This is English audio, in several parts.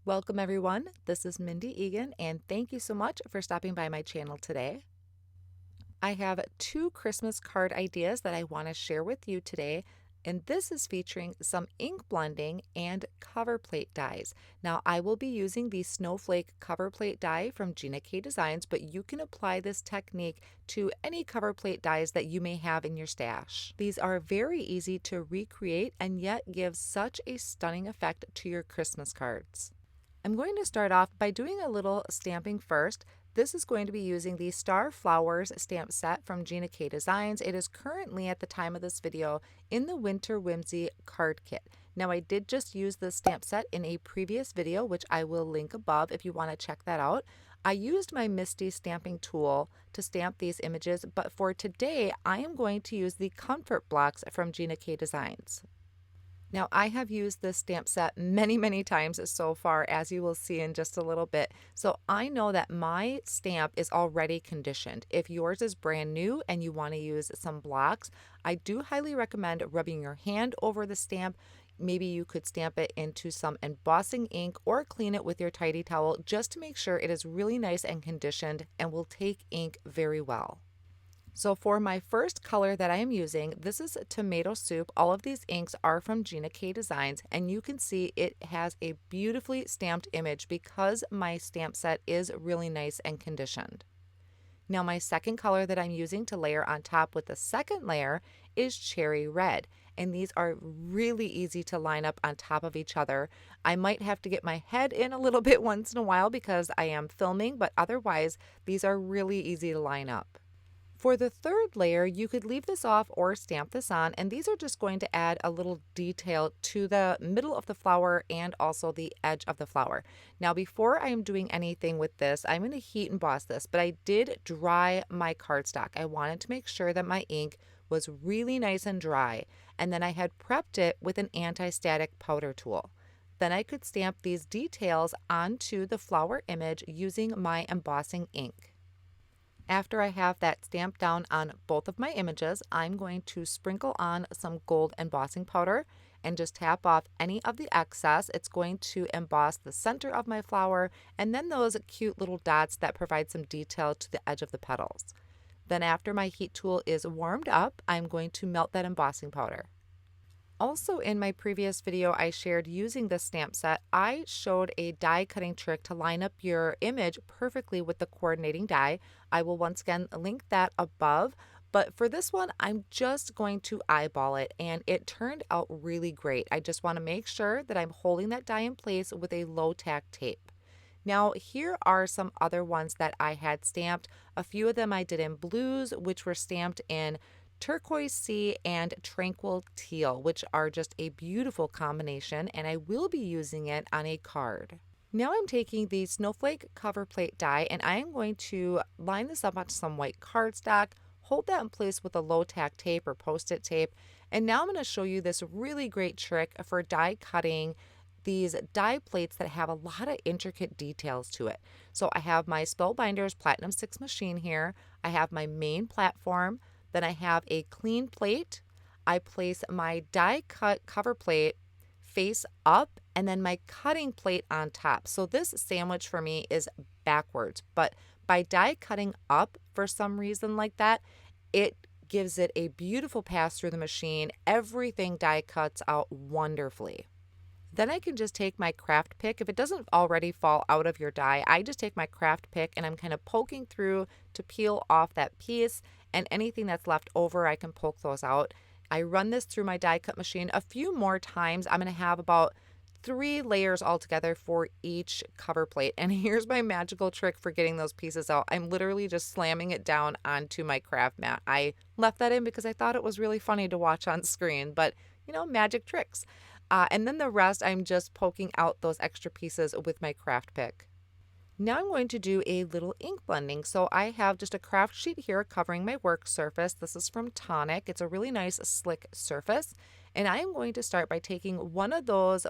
Welcome everyone, this is Mindy Eggen and thank you so much for stopping by my channel today. I have two Christmas card ideas that I want to share with you today, and this is featuring some ink blending and cover plate dies. Now I will be using the Snowflake Cover Die from Gina Designs, but you can apply this technique to any cover plate dies that you may have in your stash. These are very easy to recreate and yet give such a stunning effect to your Christmas cards. I'm going to start off by doing a little stamping first. This is going to be using the Star Flowers stamp set from Gina Designs. It is currently, at the time of this video, in the Winter Whimsy card kit. Now, I did just use this stamp set in a previous video, which I will link above if you want to check that out. I used my Mindy stamping tool to stamp these images, but for today, I am going to use the comfort blocks from Gina Designs. Now, I have used this stamp set many times so far, as you will see in just a little bit. So I know that my stamp is already conditioned. If yours is brand new and you want to use some blocks, I do highly recommend rubbing your hand over the stamp. Maybe you could stamp it into some embossing ink or clean it with your tidy towel just to make sure it is really nice and conditioned and will take ink very well. So for my first color that I am using, this is Tomato Soup. All of these inks are from Gina Designs, and you can see it has a beautifully stamped image because my stamp set is really nice and conditioned. Now my second color that I'm using to layer on top with the second layer is Cherry Red, and these are really easy to line up on top of each other. I might have to get my head in a little bit once in a while because I am filming, but otherwise these are really easy to line up. For the third layer, you could leave this off or stamp this on, and these are just going to add a little detail to the middle of the flower and also the edge of the flower. Now, before I am doing anything with this, I'm going to heat emboss this, but I did dry my cardstock. I wanted to make sure that my ink was really nice and dry, and then I had prepped it with an anti-static powder tool. Then I could stamp these details onto the flower image using my embossing ink. After I have that stamped down on both of my images, I'm going to sprinkle on some gold embossing powder and just tap off any of the excess. It's going to emboss the center of my flower and then those cute little dots that provide some detail to the edge of the petals. Then after my heat tool is warmed up, I'm going to melt that embossing powder. Also, in my previous video I shared using this stamp set, I showed a die cutting trick to line up your image perfectly with the coordinating die. I will once again link that above, but for this one I'm just going to eyeball it, and it turned out really great. I just want to make sure that I'm holding that die in place with a low tack tape. Now, here are some other ones that I had stamped. A few of them I did in blues, which were stamped in Turquoise Sea and Tranquil Teal, which are just a beautiful combination, and I will be using it on a card. Now I'm taking the Snowflake Cover Die, and I am going to line this up onto some white cardstock, hold that in place with a low tack tape or post-it tape, and now I'm going to show you this really great trick for die cutting these die plates that have a lot of intricate details to it. So I have my Spellbinders Platinum 6 machine here, I have my main platform, then I have a clean plate. I place my die cut cover plate face up and then my cutting plate on top. So this sandwich for me is backwards, but by die cutting up for some reason like that, it gives it a beautiful pass through the machine. Everything die cuts out wonderfully. Then I can just take my craft pick. If it doesn't already fall out of your die, I just take my craft pick and I'm kind of poking through to peel off that piece, and anything that's left over, I can poke those out. I run this through my die cut machine a few more times. I'm going to have about 3 layers altogether for each cover plate. And here's my magical trick for getting those pieces out. I'm literally just slamming it down onto my craft mat. I left that in because I thought it was really funny to watch on screen, but you know, magic tricks. And then the rest, I'm just poking out those extra pieces with my craft pick. Now I'm going to do a little ink blending. So I have just a craft sheet here covering my work surface. This is from Tonic. It's a really nice slick surface. And I am going to start by taking one of those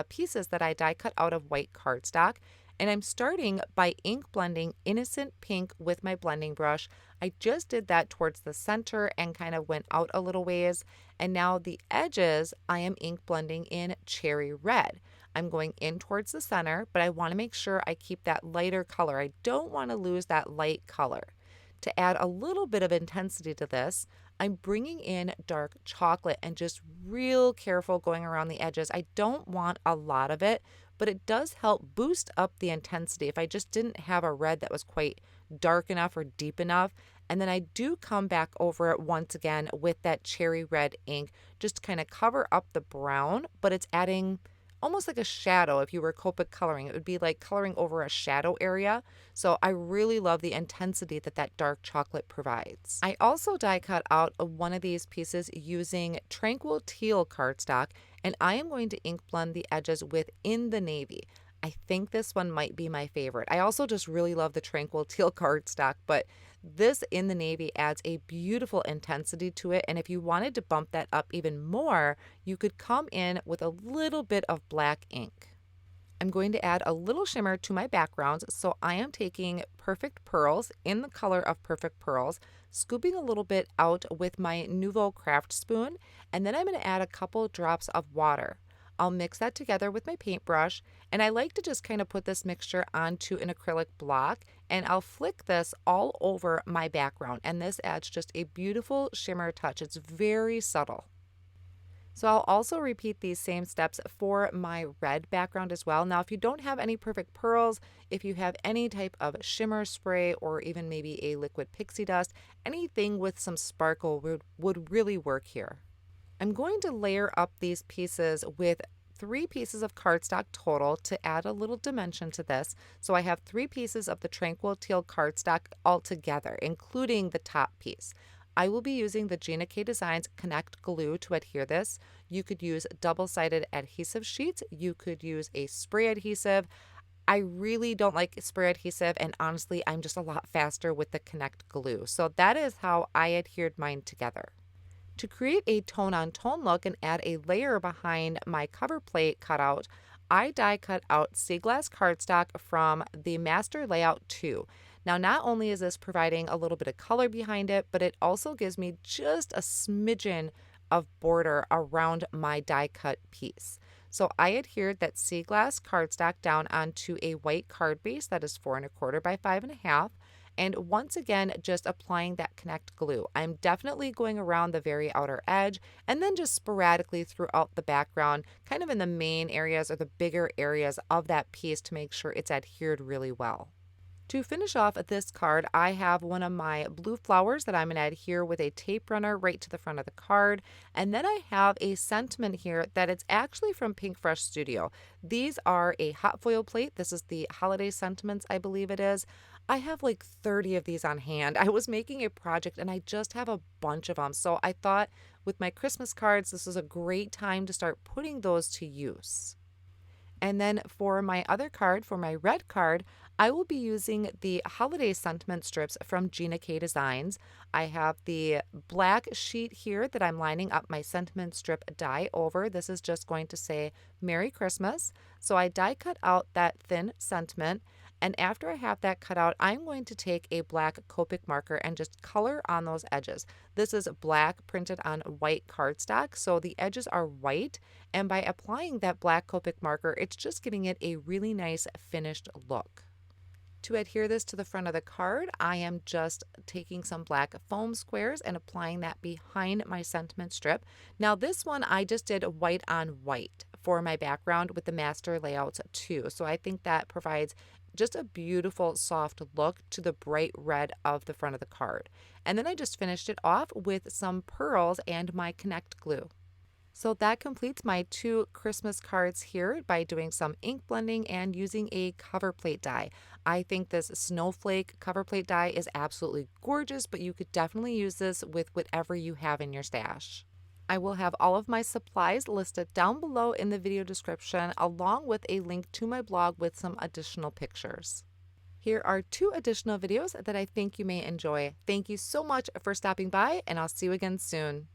pieces that I die cut out of white cardstock, and I'm starting by ink blending Innocent Pink with my blending brush. I just did that towards the center and kind of went out a little ways. And now the edges, I am ink blending in Cherry Red. I'm going in towards the center, but I want to make sure I keep that lighter color. I don't want to lose that light color. To add a little bit of intensity to this, I'm bringing in dark chocolate and just real careful going around the edges. I don't want a lot of it, but it does help boost up the intensity if I just didn't have a red that was quite dark enough or deep enough. And then I do come back over it once again with that cherry red ink, just to kind of cover up the brown, but it's adding almost like a shadow. If you were Copic coloring, it would be like coloring over a shadow area. So I really love the intensity that that dark chocolate provides. I also die cut out one of these pieces using Tranquil Teal cardstock, and I am going to ink blend the edges within the navy. I think this one might be my favorite. I also just really love the Tranquil Teal cardstock, but this in the navy adds a beautiful intensity to it. And if you wanted to bump that up even more, you could come in with a little bit of black ink. I'm going to add a little shimmer to my backgrounds, so I am taking Perfect Pearls in the color of Perfect Pearls, scooping a little bit out with my Nouveau craft spoon, and then I'm going to add a couple drops of water. I'll mix that together with my paintbrush, and I like to just kind of put this mixture onto an acrylic block, and I'll flick this all over my background, and this adds just a beautiful shimmer touch. It's very subtle. So I'll also repeat these same steps for my red background as well. Now, if you don't have any Perfect Pearls, if you have any type of shimmer spray or even maybe a liquid pixie dust, anything with some sparkle would really work here. I'm going to layer up these pieces with 3 pieces of cardstock total to add a little dimension to this. So I have 3 pieces of the Tranquil Teal cardstock all together, including the top piece. I will be using the Gina K Designs Connect Glue to adhere this. You could use double-sided adhesive sheets. You could use a spray adhesive. I really don't like spray adhesive, and honestly, I'm just a lot faster with the Connect Glue. So that is how I adhered mine together. To create a tone-on-tone look and add a layer behind my cover plate cutout, I die cut out sea glass cardstock from the Master Layout 2. Now, not only is this providing a little bit of color behind it, but it also gives me just a smidgen of border around my die cut piece. So I adhered that sea glass cardstock down onto a white card base that is 4 1/4 by 5 1/2. And once again, just applying that Connect Glue. I'm definitely going around the very outer edge and then just sporadically throughout the background, kind of in the main areas or the bigger areas of that piece to make sure it's adhered really well. To finish off this card, I have one of my blue flowers that I'm going to adhere with a tape runner right to the front of the card. And then I have a sentiment here that it's actually from Pink Fresh Studio. These are a hot foil plate. This is the Holiday Sentiments, I believe it is. I have like 30 of these on hand. I was making a project and I just have a bunch of them. So I thought with my Christmas cards, this is a great time to start putting those to use. And then for my other card, for my red card, I will be using the Holiday Sentiment strips from Gina K Designs. I have the black sheet here that I'm lining up my sentiment strip die over. This is just going to say Merry Christmas. So I die cut out that thin sentiment. And after I have that cut out, I'm going to take a black Copic marker and just color on those edges. This is black printed on white cardstock, so the edges are white. And by applying that black Copic marker, it's just giving it a really nice finished look. To adhere this to the front of the card, I am just taking some black foam squares and applying that behind my sentiment strip. Now this one I just did white on white for my background with the Master Layouts 2. So I think that provides just a beautiful soft look to the bright red of the front of the card. And then I just finished it off with some pearls and my Connect Glue. So that completes my 2 Christmas cards here by doing some ink blending and using a cover plate die. I think this Snowflake cover plate die is absolutely gorgeous, but you could definitely use this with whatever you have in your stash. I will have all of my supplies listed down below in the video description, along with a link to my blog with some additional pictures. Here are 2 additional videos that I think you may enjoy. Thank you so much for stopping by, and I'll see you again soon.